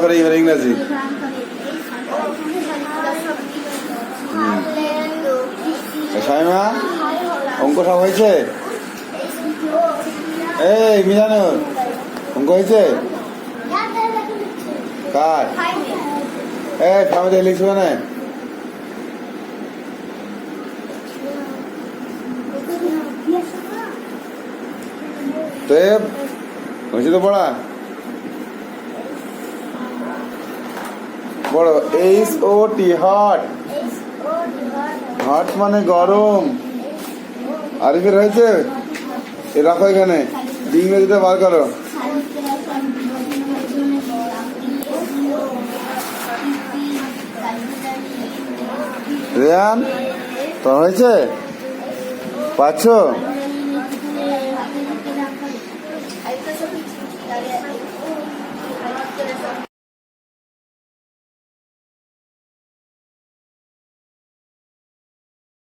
করে ইংরেজি। শাইমা অঙ্ক সব হয়েছে? এই মিজানুর অঙ্ক হয়েছে কার? এই ফ্যামিলি লিখবে না? তো হয়েছে তো পড়া? বড় HOT হট। হট মানে গরম। আরিফের হয়েছে? এ রাখো এখানে, ইংরেজিটা বার করো। রেয়ান তোর হয়েছে? পাচ্ছ?